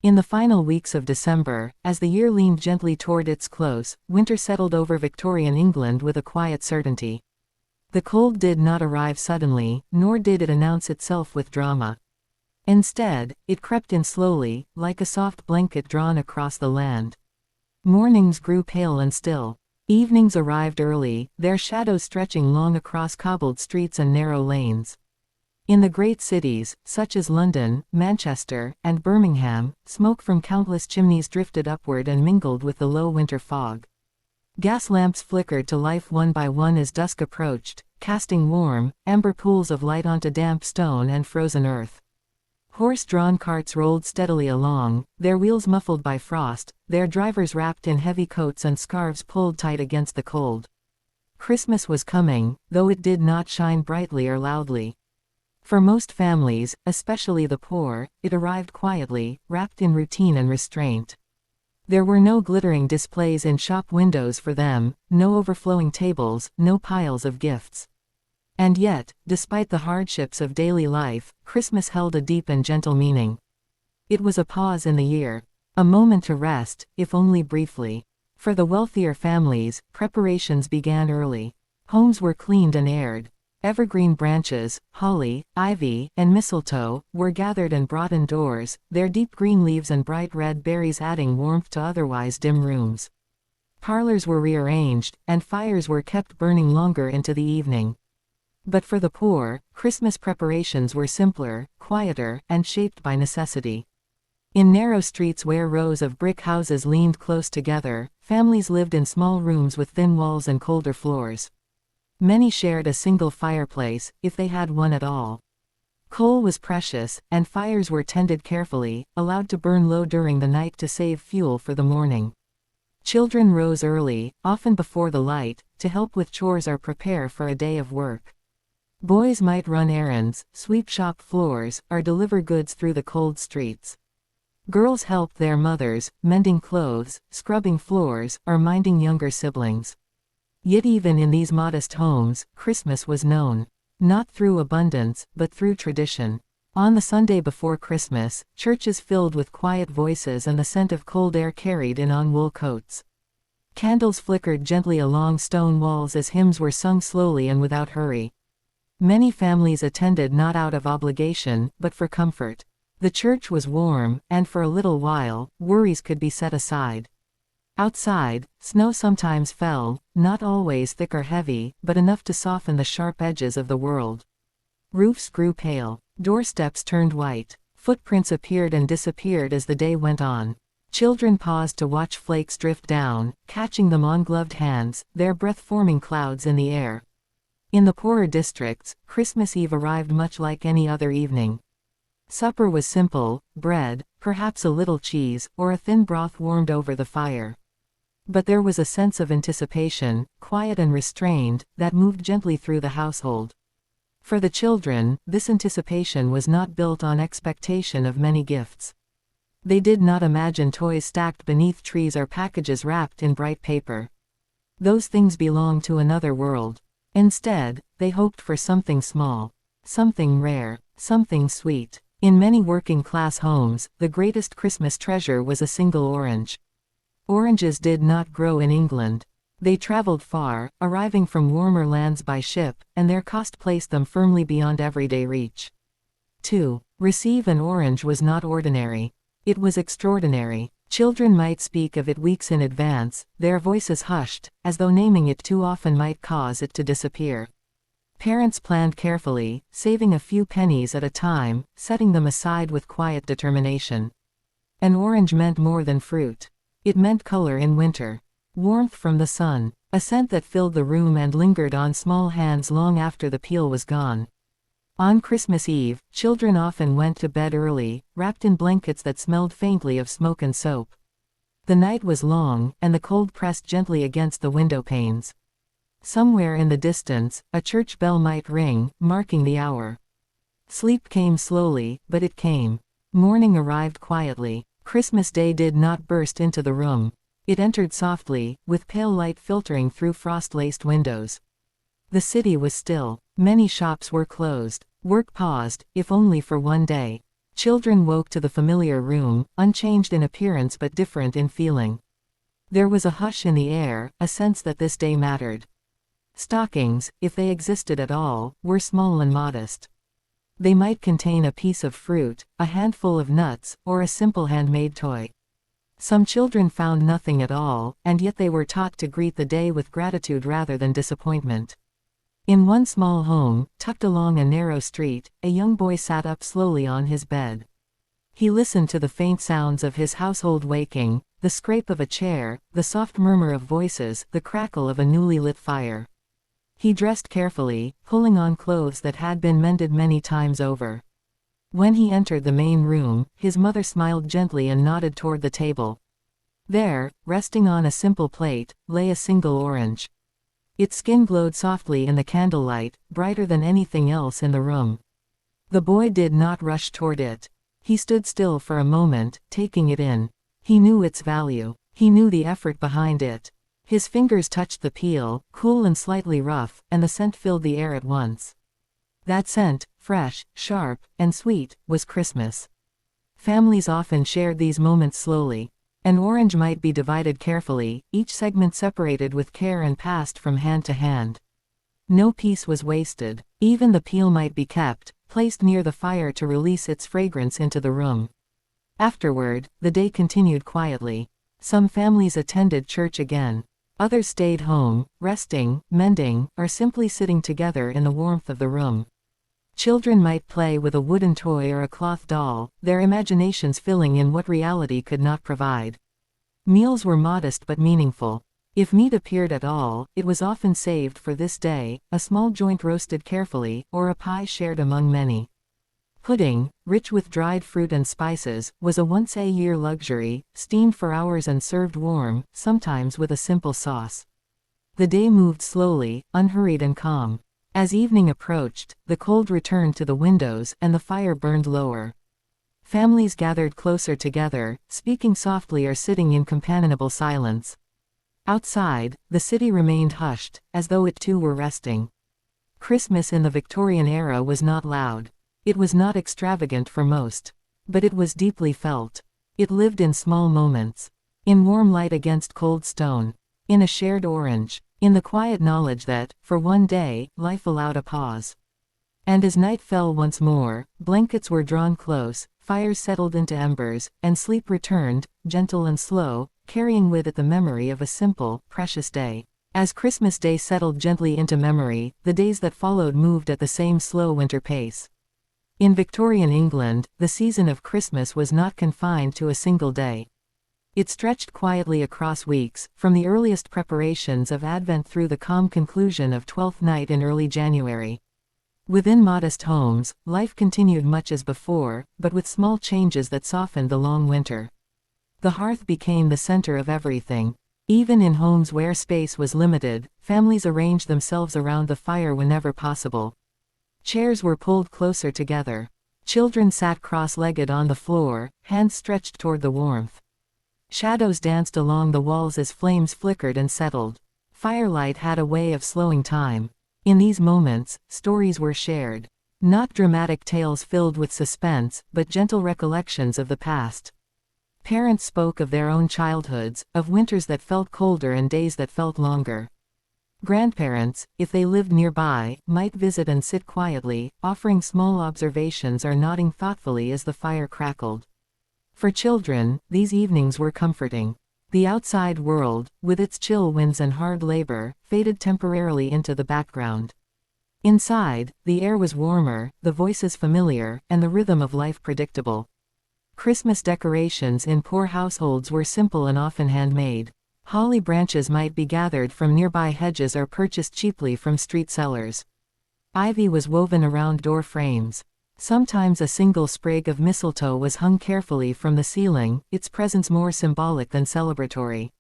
In the final weeks of December, as the year leaned gently toward its close, winter settled over Victorian England with a quiet certainty. The cold did not arrive suddenly, nor did it announce itself with drama. Instead, it crept in slowly, like a soft blanket drawn across the land. Mornings grew pale and still. Evenings arrived early, their shadows stretching long across cobbled streets and narrow lanes. In the great cities, such as London, Manchester, and Birmingham, smoke from countless chimneys drifted upward and mingled with the low winter fog. Gas lamps flickered to life one by one as dusk approached, casting warm, amber pools of light onto damp stone and frozen earth. Horse-drawn carts rolled steadily along, their wheels muffled by frost, their drivers wrapped in heavy coats and scarves pulled tight against the cold. Christmas was coming, though it did not shine brightly or loudly. For most families, especially the poor, it arrived quietly, wrapped in routine and restraint. There were no glittering displays in shop windows for them, no overflowing tables, no piles of gifts. And yet, despite the hardships of daily life, Christmas held a deep and gentle meaning. It was a pause in the year. A moment to rest, if only briefly. For the wealthier families, preparations began early. Homes were cleaned and aired. Evergreen branches, holly, ivy, and mistletoe, were gathered and brought indoors, their deep green leaves and bright red berries adding warmth to otherwise dim rooms. Parlors were rearranged, and fires were kept burning longer into the evening. But for the poor, Christmas preparations were simpler, quieter, and shaped by necessity. In narrow streets where rows of brick houses leaned close together, families lived in small rooms with thin walls and colder floors. Many shared a single fireplace, if they had one at all. Coal was precious, and fires were tended carefully, allowed to burn low during the night to save fuel for the morning. Children rose early, often before the light, to help with chores or prepare for a day of work. Boys might run errands, sweep shop floors, or deliver goods through the cold streets. Girls helped their mothers, mending clothes, scrubbing floors, or minding younger siblings. Yet even in these modest homes, Christmas was known. Not through abundance, but through tradition. On the Sunday before Christmas, churches filled with quiet voices and the scent of cold air carried in on wool coats. Candles flickered gently along stone walls as hymns were sung slowly and without hurry. Many families attended not out of obligation, but for comfort. The church was warm, and for a little while, worries could be set aside. Outside, snow sometimes fell, not always thick or heavy, but enough to soften the sharp edges of the world. Roofs grew pale. Doorsteps turned white. Footprints appeared and disappeared as the day went on. Children paused to watch flakes drift down, catching them on gloved hands, their breath forming clouds in the air. In the poorer districts, Christmas Eve arrived much like any other evening. Supper was simple: bread, perhaps a little cheese, or a thin broth warmed over the fire. But there was a sense of anticipation, quiet and restrained, that moved gently through the household. For the children, this anticipation was not built on expectation of many gifts. They did not imagine toys stacked beneath trees or packages wrapped in bright paper. Those things belonged to another world. Instead, they hoped for something small, something rare, something sweet. In many working-class homes, the greatest Christmas treasure was a single orange. Oranges did not grow in England. They traveled far, arriving from warmer lands by ship, and their cost placed them firmly beyond everyday reach. To receive an orange was not ordinary. It was extraordinary. Children might speak of it weeks in advance, their voices hushed, as though naming it too often might cause it to disappear. Parents planned carefully, saving a few pennies at a time, setting them aside with quiet determination. An orange meant more than fruit. It meant color in winter. Warmth from the sun. A scent that filled the room and lingered on small hands long after the peel was gone. On Christmas Eve, children often went to bed early, wrapped in blankets that smelled faintly of smoke and soap. The night was long, and the cold pressed gently against the window panes. Somewhere in the distance, a church bell might ring, marking the hour. Sleep came slowly, but it came. Morning arrived quietly. Christmas Day did not burst into the room. It entered softly, with pale light filtering through frost-laced windows. The city was still. Many shops were closed. Work paused, if only for one day. Children woke to the familiar room, unchanged in appearance but different in feeling. There was a hush in the air, a sense that this day mattered. Stockings, if they existed at all, were small and modest. They might contain a piece of fruit, a handful of nuts, or a simple handmade toy. Some children found nothing at all, and yet they were taught to greet the day with gratitude rather than disappointment. In one small home, tucked along a narrow street, a young boy sat up slowly on his bed. He listened to the faint sounds of his household waking, the scrape of a chair, the soft murmur of voices, the crackle of a newly lit fire. He dressed carefully, pulling on clothes that had been mended many times over. When he entered the main room, his mother smiled gently and nodded toward the table. There, resting on a simple plate, lay a single orange. Its skin glowed softly in the candlelight, brighter than anything else in the room. The boy did not rush toward it. He stood still for a moment, taking it in. He knew its value. He knew the effort behind it. His fingers touched the peel, cool and slightly rough, and the scent filled the air at once. That scent, fresh, sharp, and sweet, was Christmas. Families often shared these moments slowly. An orange might be divided carefully, each segment separated with care and passed from hand to hand. No piece was wasted. Even the peel might be kept, placed near the fire to release its fragrance into the room. Afterward, the day continued quietly. Some families attended church again. Others stayed home, resting, mending, or simply sitting together in the warmth of the room. Children might play with a wooden toy or a cloth doll, their imaginations filling in what reality could not provide. Meals were modest but meaningful. If meat appeared at all, it was often saved for this day, a small joint roasted carefully, or a pie shared among many. Pudding, rich with dried fruit and spices, was a once-a-year luxury, steamed for hours and served warm, sometimes with a simple sauce. The day moved slowly, unhurried and calm. As evening approached, the cold returned to the windows and the fire burned lower. Families gathered closer together, speaking softly or sitting in companionable silence. Outside, the city remained hushed, as though it too were resting. Christmas in the Victorian era was not loud. It was not extravagant for most. But it was deeply felt. It lived in small moments. In warm light against cold stone. In a shared orange. In the quiet knowledge that, for one day, life allowed a pause. And as night fell once more, blankets were drawn close, fires settled into embers, and sleep returned, gentle and slow, carrying with it the memory of a simple, precious day. As Christmas Day settled gently into memory, the days that followed moved at the same slow winter pace. In Victorian England, the season of Christmas was not confined to a single day. It stretched quietly across weeks, from the earliest preparations of Advent through the calm conclusion of Twelfth Night in early January. Within modest homes, life continued much as before, but with small changes that softened the long winter. The hearth became the center of everything. Even in homes where space was limited, families arranged themselves around the fire whenever possible. Chairs were pulled closer together. Children sat cross-legged on the floor, hands stretched toward the warmth. Shadows danced along the walls as flames flickered and settled. Firelight had a way of slowing time. In these moments, stories were shared. Not dramatic tales filled with suspense, but gentle recollections of the past. Parents spoke of their own childhoods, of winters that felt colder and days that felt longer. Grandparents, if they lived nearby, might visit and sit quietly, offering small observations or nodding thoughtfully as the fire crackled. For children, these evenings were comforting. The outside world, with its chill winds and hard labor, faded temporarily into the background. Inside, the air was warmer, the voices familiar, and the rhythm of life predictable. Christmas decorations in poor households were simple and often handmade. Holly branches might be gathered from nearby hedges or purchased cheaply from street sellers. Ivy was woven around door frames. Sometimes a single sprig of mistletoe was hung carefully from the ceiling, its presence more symbolic than celebratory.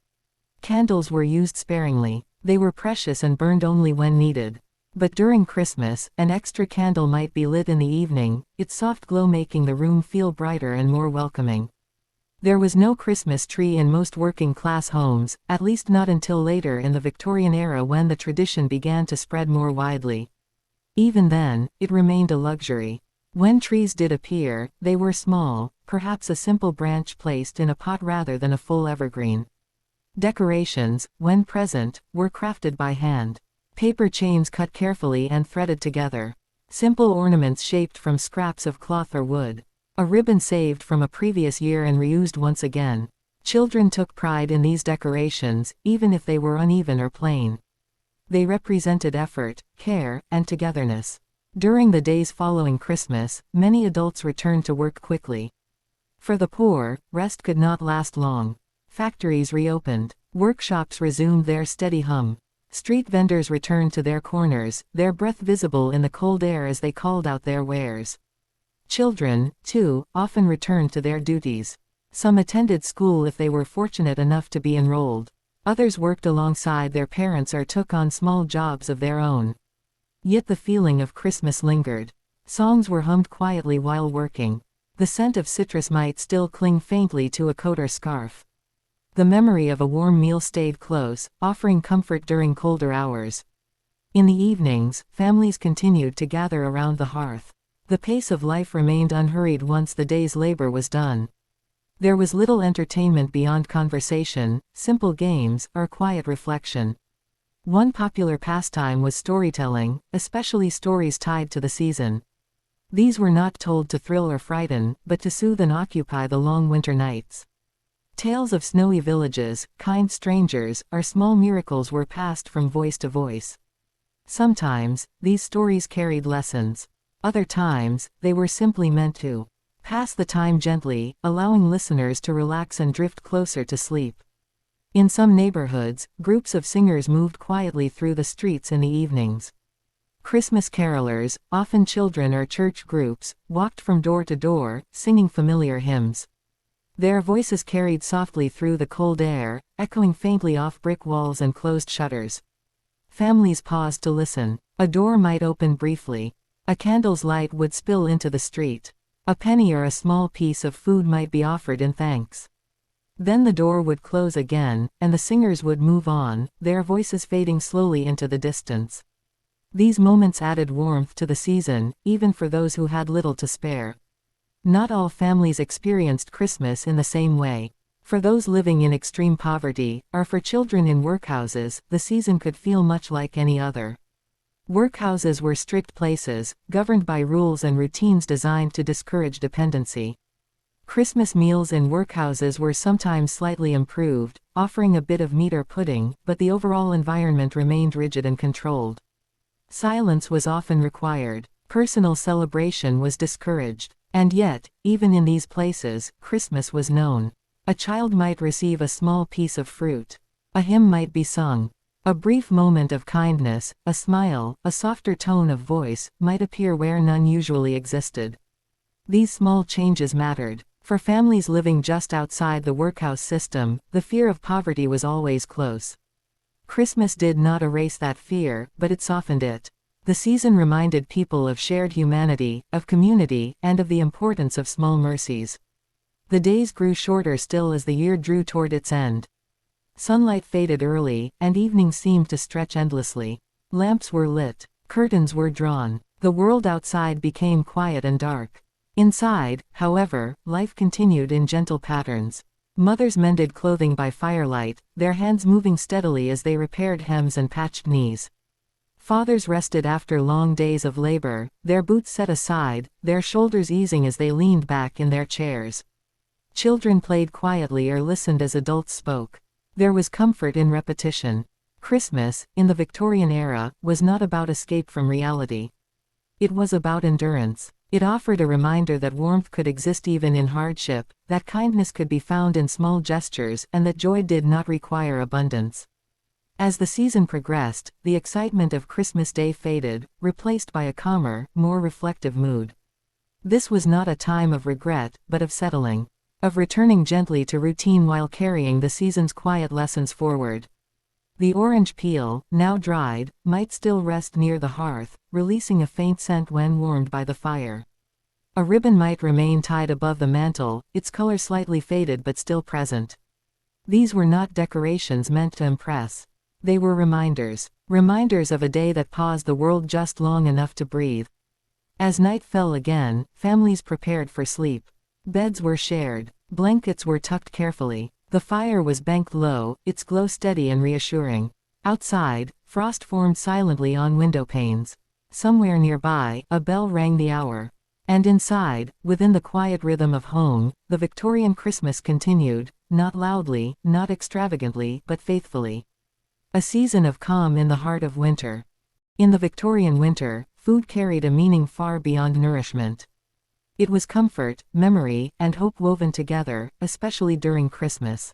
Candles were used sparingly. They were precious and burned only when needed. But during Christmas, an extra candle might be lit in the evening, its soft glow making the room feel brighter and more welcoming. There was no Christmas tree in most working-class homes, at least not until later in the Victorian era when the tradition began to spread more widely. Even then, it remained a luxury. When trees did appear, they were small, perhaps a simple branch placed in a pot rather than a full evergreen. Decorations, when present, were crafted by hand. Paper chains cut carefully and threaded together. Simple ornaments shaped from scraps of cloth or wood. A ribbon saved from a previous year and reused once again. Children took pride in these decorations, even if they were uneven or plain. They represented effort, care, and togetherness. During the days following Christmas, many adults returned to work quickly. For the poor, rest could not last long. Factories reopened. Workshops resumed their steady hum. Street vendors returned to their corners, their breath visible in the cold air as they called out their wares. Children, too, often returned to their duties. Some attended school if they were fortunate enough to be enrolled. Others worked alongside their parents or took on small jobs of their own. Yet the feeling of Christmas lingered. Songs were hummed quietly while working. The scent of citrus might still cling faintly to a coat or scarf. The memory of a warm meal stayed close, offering comfort during colder hours. In the evenings, families continued to gather around the hearth. The pace of life remained unhurried once the day's labor was done. There was little entertainment beyond conversation, simple games, or quiet reflection. One popular pastime was storytelling, especially stories tied to the season. These were not told to thrill or frighten, but to soothe and occupy the long winter nights. Tales of snowy villages, kind strangers, or small miracles were passed from voice to voice. Sometimes, these stories carried lessons. Other times, they were simply meant to pass the time gently, allowing listeners to relax and drift closer to sleep. In some neighborhoods, groups of singers moved quietly through the streets in the evenings. Christmas carolers, often children or church groups, walked from door to door, singing familiar hymns. Their voices carried softly through the cold air, echoing faintly off brick walls and closed shutters. Families paused to listen. A door might open briefly. A candle's light would spill into the street. A penny or a small piece of food might be offered in thanks. Then the door would close again, and the singers would move on, their voices fading slowly into the distance. These moments added warmth to the season, even for those who had little to spare. Not all families experienced Christmas in the same way. For those living in extreme poverty, or for children in workhouses, the season could feel much like any other. Workhouses were strict places, governed by rules and routines designed to discourage dependency. Christmas meals in workhouses were sometimes slightly improved, offering a bit of meat or pudding, but the overall environment remained rigid and controlled. Silence was often required. Personal celebration was discouraged. And yet, even in these places, Christmas was known. A child might receive a small piece of fruit. A hymn might be sung. A brief moment of kindness, a smile, a softer tone of voice, might appear where none usually existed. These small changes mattered. For families living just outside the workhouse system, the fear of poverty was always close. Christmas did not erase that fear, but it softened it. The season reminded people of shared humanity, of community, and of the importance of small mercies. The days grew shorter still as the year drew toward its end. Sunlight faded early, and evenings seemed to stretch endlessly. Lamps were lit. Curtains were drawn. The world outside became quiet and dark. Inside, however, life continued in gentle patterns. Mothers mended clothing by firelight, their hands moving steadily as they repaired hems and patched knees. Fathers rested after long days of labor, their boots set aside, their shoulders easing as they leaned back in their chairs. Children played quietly or listened as adults spoke. There was comfort in repetition. Christmas, in the Victorian era, was not about escape from reality. It was about endurance. It offered a reminder that warmth could exist even in hardship, that kindness could be found in small gestures, and that joy did not require abundance. As the season progressed, the excitement of Christmas Day faded, replaced by a calmer, more reflective mood. This was not a time of regret, but of settling. Of returning gently to routine while carrying the season's quiet lessons forward. The orange peel, now dried, might still rest near the hearth, releasing a faint scent when warmed by the fire. A ribbon might remain tied above the mantel, its color slightly faded but still present. These were not decorations meant to impress. They were reminders. Reminders of a day that paused the world just long enough to breathe. As night fell again, families prepared for sleep. Beds were shared. Blankets were tucked carefully. The fire was banked low, its glow steady and reassuring. Outside, frost formed silently on window panes. Somewhere nearby, a bell rang the hour. And inside, within the quiet rhythm of home, the Victorian Christmas continued, not loudly, not extravagantly, but faithfully. A season of calm in the heart of winter. In the Victorian winter, food carried a meaning far beyond nourishment. It was comfort, memory, and hope woven together, especially during Christmas.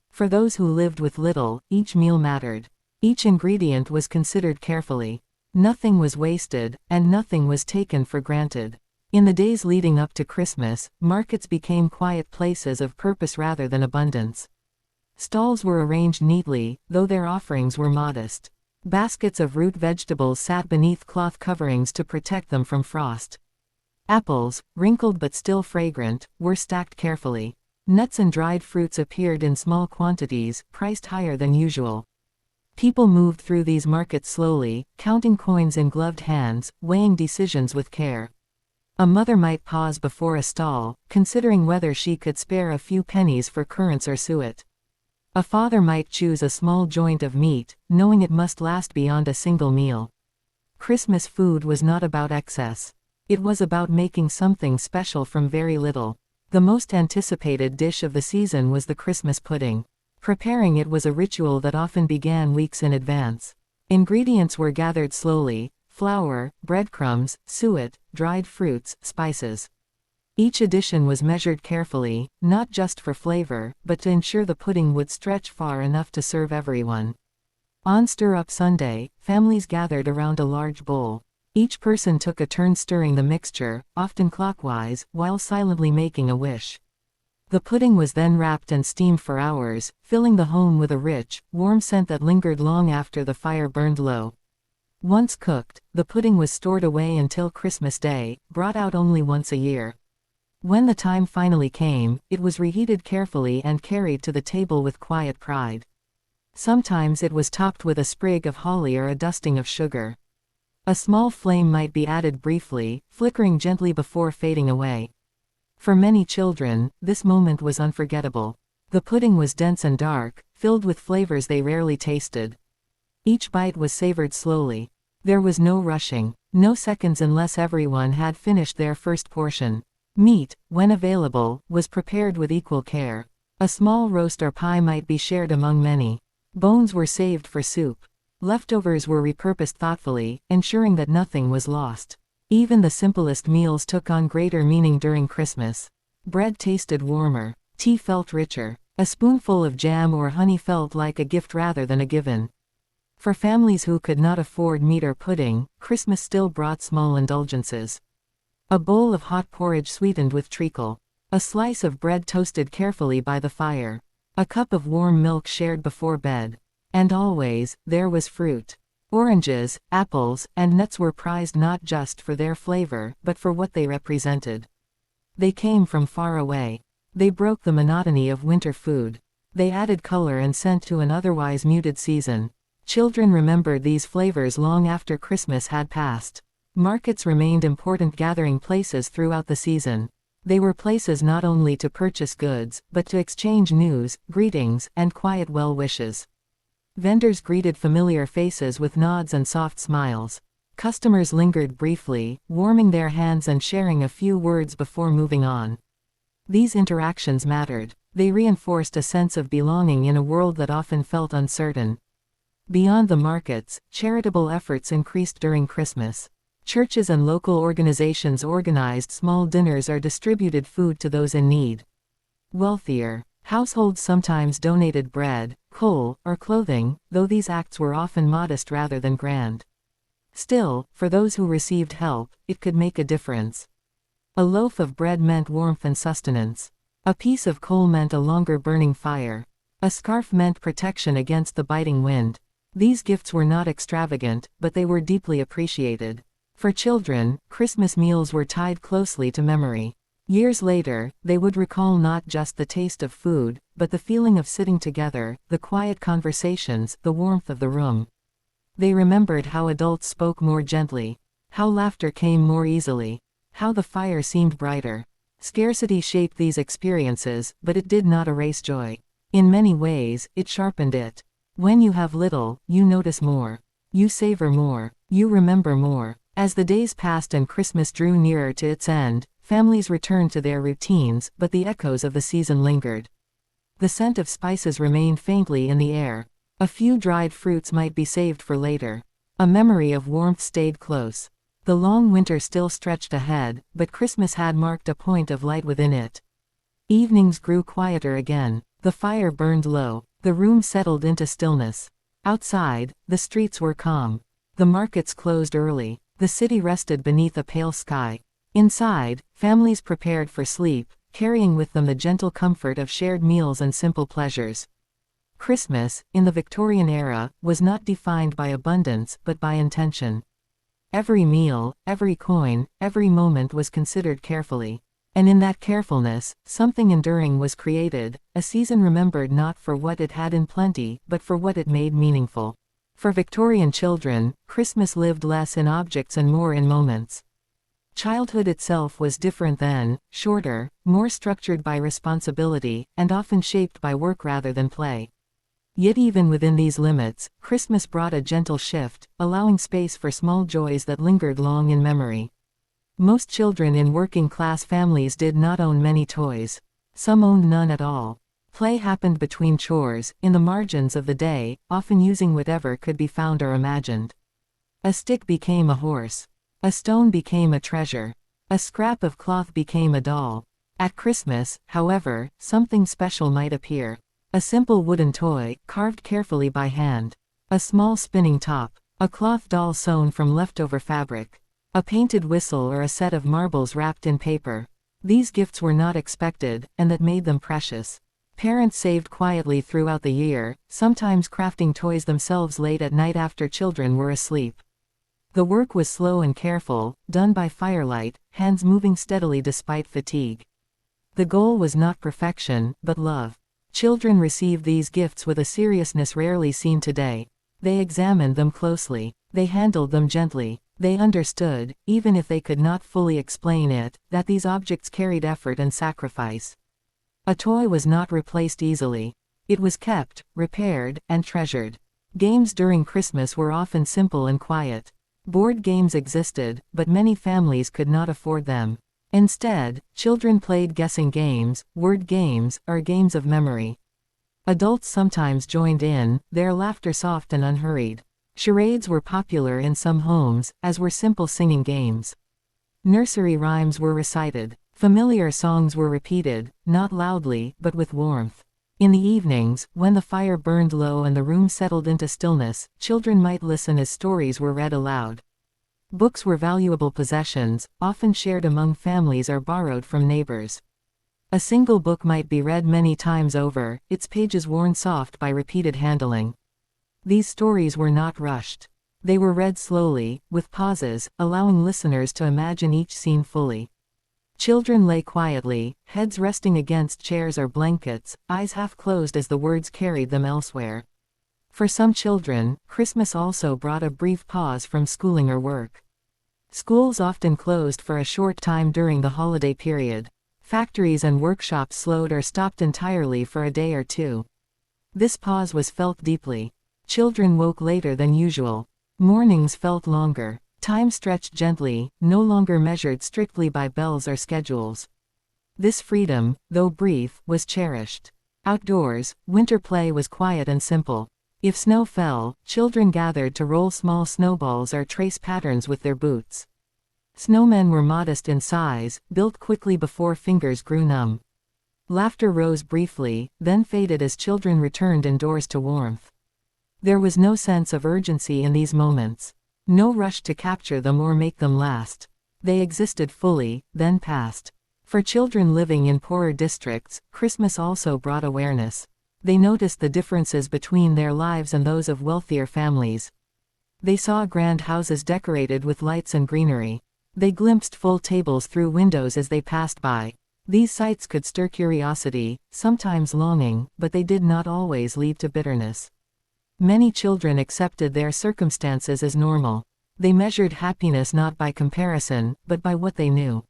For those who lived with little, each meal mattered. Each ingredient was considered carefully. Nothing was wasted, and nothing was taken for granted. In the days leading up to Christmas, markets became quiet places of purpose rather than abundance. Stalls were arranged neatly, though their offerings were modest. Baskets of root vegetables sat beneath cloth coverings to protect them from frost. Apples, wrinkled but still fragrant, were stacked carefully. Nuts and dried fruits appeared in small quantities, priced higher than usual. People moved through these markets slowly, counting coins in gloved hands, weighing decisions with care. A mother might pause before a stall, considering whether she could spare a few pennies for currants or suet. A father might choose a small joint of meat, knowing it must last beyond a single meal. Christmas food was not about excess. It was about making something special from very little. The most anticipated dish of the season was the Christmas pudding. Preparing it was a ritual that often began weeks in advance. Ingredients were gathered slowly: flour, breadcrumbs, suet, dried fruits, spices. Each addition was measured carefully, not just for flavor, but to ensure the pudding would stretch far enough to serve everyone. On Stir-Up Sunday, families gathered around a large bowl. Each person took a turn stirring the mixture, often clockwise, while silently making a wish. The pudding was then wrapped and steamed for hours, filling the home with a rich, warm scent that lingered long after the fire burned low. Once cooked, the pudding was stored away until Christmas Day, brought out only once a year. When the time finally came, it was reheated carefully and carried to the table with quiet pride. Sometimes it was topped with a sprig of holly or a dusting of sugar. A small flame might be added briefly, flickering gently before fading away. For many children, this moment was unforgettable. The pudding was dense and dark, filled with flavors they rarely tasted. Each bite was savored slowly. There was no rushing, no seconds unless everyone had finished their first portion. Meat, when available, was prepared with equal care. A small roast or pie might be shared among many. Bones were saved for soup. Leftovers were repurposed thoughtfully, ensuring that nothing was lost. Even the simplest meals took on greater meaning during Christmas. Bread tasted warmer. Tea felt richer. A spoonful of jam or honey felt like a gift rather than a given. For families who could not afford meat or pudding, Christmas still brought small indulgences. A bowl of hot porridge sweetened with treacle. A slice of bread toasted carefully by the fire. A cup of warm milk shared before bed. And always, there was fruit. Oranges, apples, and nuts were prized not just for their flavor, but for what they represented. They came from far away. They broke the monotony of winter food. They added color and scent to an otherwise muted season. Children remembered these flavors long after Christmas had passed. Markets remained important gathering places throughout the season. They were places not only to purchase goods, but to exchange news, greetings, and quiet well wishes. Vendors greeted familiar faces with nods and soft smiles. Customers lingered briefly, warming their hands and sharing a few words before moving on. These interactions mattered. They reinforced a sense of belonging in a world that often felt uncertain. Beyond the markets, charitable efforts increased during Christmas. Churches and local organizations organized small dinners or distributed food to those in need. Wealthier households sometimes donated bread, coal, or clothing, though these acts were often modest rather than grand. Still, for those who received help, it could make a difference. A loaf of bread meant warmth and sustenance. A piece of coal meant a longer burning fire. A scarf meant protection against the biting wind. These gifts were not extravagant, but they were deeply appreciated. For children, Christmas meals were tied closely to memory. Years later, they would recall not just the taste of food, but the feeling of sitting together, the quiet conversations, the warmth of the room. They remembered how adults spoke more gently. How laughter came more easily. How the fire seemed brighter. Scarcity shaped these experiences, but it did not erase joy. In many ways, it sharpened it. When you have little, you notice more. You savor more. You remember more. As the days passed and Christmas drew nearer to its end, families returned to their routines, but the echoes of the season lingered. The scent of spices remained faintly in the air. A few dried fruits might be saved for later. A memory of warmth stayed close. The long winter still stretched ahead, but Christmas had marked a point of light within it. Evenings grew quieter again. The fire burned low. The room settled into stillness. Outside, the streets were calm. The markets closed early. The city rested beneath a pale sky. Inside, families prepared for sleep, carrying with them the gentle comfort of shared meals and simple pleasures. Christmas, in the Victorian era, was not defined by abundance but by intention. Every meal, every coin, every moment was considered carefully. And in that carefulness, something enduring was created, a season remembered not for what it had in plenty, but for what it made meaningful. For Victorian children, Christmas lived less in objects and more in moments. Childhood itself was different then, shorter, more structured by responsibility, and often shaped by work rather than play. Yet even within these limits, Christmas brought a gentle shift, allowing space for small joys that lingered long in memory. Most children in working-class families did not own many toys. Some owned none at all. Play happened between chores, in the margins of the day, often using whatever could be found or imagined. A stick became a horse. A stone became a treasure. A scrap of cloth became a doll. At Christmas, however, something special might appear. A simple wooden toy, carved carefully by hand. A small spinning top. A cloth doll sewn from leftover fabric. A painted whistle or a set of marbles wrapped in paper. These gifts were not expected, and that made them precious. Parents saved quietly throughout the year, sometimes crafting toys themselves late at night after children were asleep. The work was slow and careful, done by firelight, hands moving steadily despite fatigue. The goal was not perfection, but love. Children received these gifts with a seriousness rarely seen today. They examined them closely. They handled them gently. They understood, even if they could not fully explain it, that these objects carried effort and sacrifice. A toy was not replaced easily. It was kept, repaired, and treasured. Games during Christmas were often simple and quiet. Board games existed, but many families could not afford them. Instead, children played guessing games, word games, or games of memory. Adults sometimes joined in, their laughter soft and unhurried. Charades were popular in some homes, as were simple singing games. Nursery rhymes were recited. Familiar songs were repeated, not loudly, but with warmth. In the evenings, when the fire burned low and the room settled into stillness, children might listen as stories were read aloud. Books were valuable possessions, often shared among families or borrowed from neighbors. A single book might be read many times over, its pages worn soft by repeated handling. These stories were not rushed. They were read slowly, with pauses, allowing listeners to imagine each scene fully. Children lay quietly, heads resting against chairs or blankets, eyes half closed as the words carried them elsewhere. For some children, Christmas also brought a brief pause from schooling or work. Schools often closed for a short time during the holiday period. Factories and workshops slowed or stopped entirely for a day or two. This pause was felt deeply. Children woke later than usual. Mornings felt longer. Time stretched gently, no longer measured strictly by bells or schedules. This freedom, though brief, was cherished. Outdoors, winter play was quiet and simple. If snow fell, children gathered to roll small snowballs or trace patterns with their boots. Snowmen were modest in size, built quickly before fingers grew numb. Laughter rose briefly, then faded as children returned indoors to warmth. There was no sense of urgency in these moments. No rush to capture them or make them last. They existed fully, then passed. For children living in poorer districts, Christmas also brought awareness. They noticed the differences between their lives and those of wealthier families. They saw grand houses decorated with lights and greenery. They glimpsed full tables through windows as they passed by. These sights could stir curiosity, sometimes longing, but they did not always lead to bitterness. Many children accepted their circumstances as normal. They measured happiness not by comparison, but by what they knew.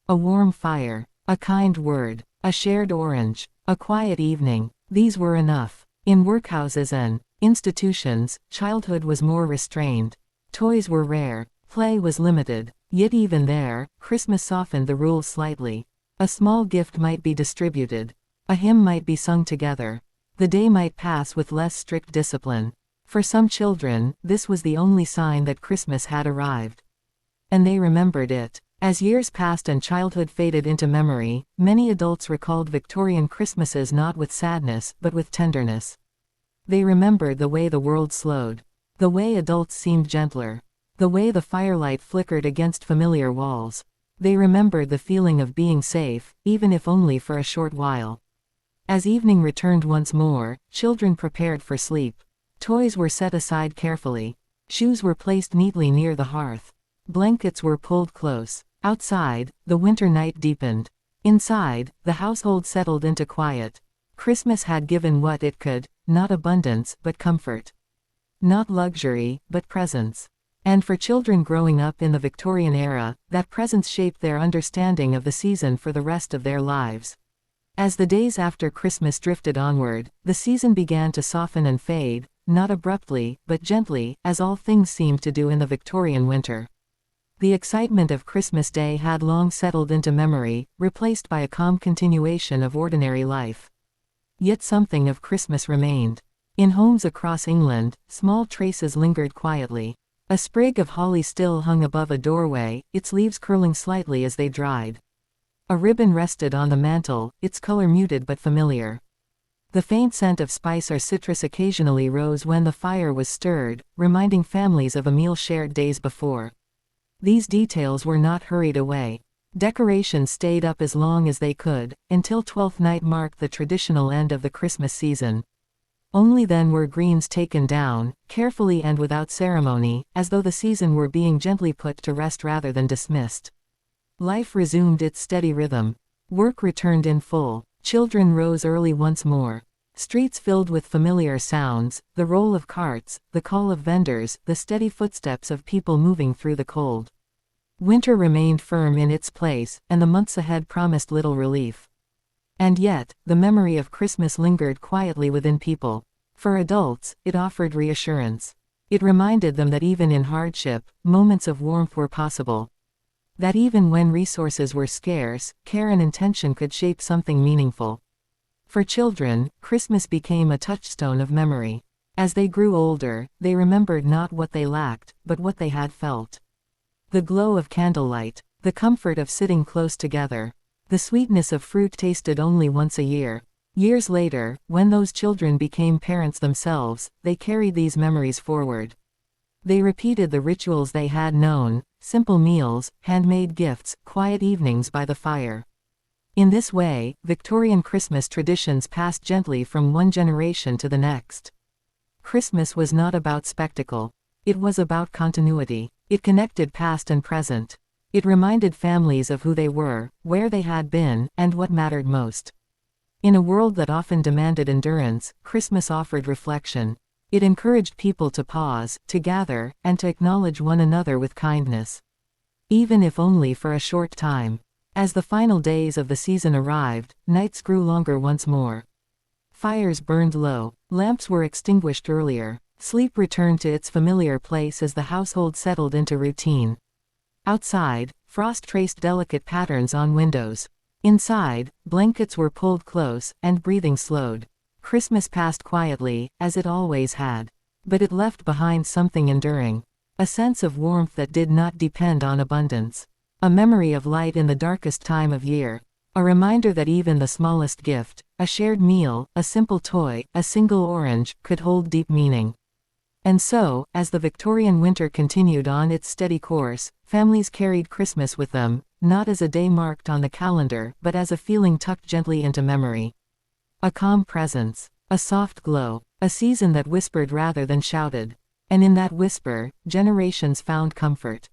A warm fire, a kind word, a shared orange, a quiet evening, these were enough. In workhouses and institutions, childhood was more restrained. Toys were rare, play was limited, yet even there, Christmas softened the rules slightly. A small gift might be distributed. A hymn might be sung together. The day might pass with less strict discipline. For some children, this was the only sign that Christmas had arrived. And they remembered it. As years passed and childhood faded into memory, many adults recalled Victorian Christmases not with sadness, but with tenderness. They remembered the way the world slowed. The way adults seemed gentler. The way the firelight flickered against familiar walls. They remembered the feeling of being safe, even if only for a short while. As evening returned once more, children prepared for sleep. Toys were set aside carefully. Shoes were placed neatly near the hearth. Blankets were pulled close. Outside, the winter night deepened. Inside, the household settled into quiet. Christmas had given what it could, not abundance, but comfort. Not luxury, but presence. And for children growing up in the Victorian era, that presence shaped their understanding of the season for the rest of their lives. As the days after Christmas drifted onward, the season began to soften and fade, not abruptly, but gently, as all things seemed to do in the Victorian winter. The excitement of Christmas Day had long settled into memory, replaced by a calm continuation of ordinary life. Yet something of Christmas remained. In homes across England, small traces lingered quietly. A sprig of holly still hung above a doorway, its leaves curling slightly as they dried. A ribbon rested on the mantel, its color muted but familiar. The faint scent of spice or citrus occasionally rose when the fire was stirred, reminding families of a meal shared days before. These details were not hurried away. Decorations stayed up as long as they could, until Twelfth Night marked the traditional end of the Christmas season. Only then were greens taken down, carefully and without ceremony, as though the season were being gently put to rest rather than dismissed. Life resumed its steady rhythm. Work returned in full. Children rose early once more. Streets filled with familiar sounds, the roll of carts, the call of vendors, the steady footsteps of people moving through the cold. Winter remained firm in its place, and the months ahead promised little relief. And yet, the memory of Christmas lingered quietly within people. For adults, it offered reassurance. It reminded them that even in hardship, moments of warmth were possible. That even when resources were scarce, care and intention could shape something meaningful. For children, Christmas became a touchstone of memory. As they grew older, they remembered not what they lacked, but what they had felt. The glow of candlelight, the comfort of sitting close together, the sweetness of fruit tasted only once a year. Years later, when those children became parents themselves, they carried these memories forward. They repeated the rituals they had known, simple meals, handmade gifts, quiet evenings by the fire. In this way, Victorian Christmas traditions passed gently from one generation to the next. Christmas was not about spectacle. It was about continuity. It connected past and present. It reminded families of who they were, where they had been, and what mattered most. In a world that often demanded endurance, Christmas offered reflection. It encouraged people to pause, to gather, and to acknowledge one another with kindness. Even if only for a short time. As the final days of the season arrived, nights grew longer once more. Fires burned low. Lamps were extinguished earlier. Sleep returned to its familiar place as the household settled into routine. Outside, frost traced delicate patterns on windows. Inside, blankets were pulled close, and breathing slowed. Christmas passed quietly, as it always had. But it left behind something enduring. A sense of warmth that did not depend on abundance. A memory of light in the darkest time of year. A reminder that even the smallest gift, a shared meal, a simple toy, a single orange, could hold deep meaning. And so, as the Victorian winter continued on its steady course, families carried Christmas with them, not as a day marked on the calendar, but as a feeling tucked gently into memory. A calm presence, a soft glow, a season that whispered rather than shouted. And in that whisper, generations found comfort.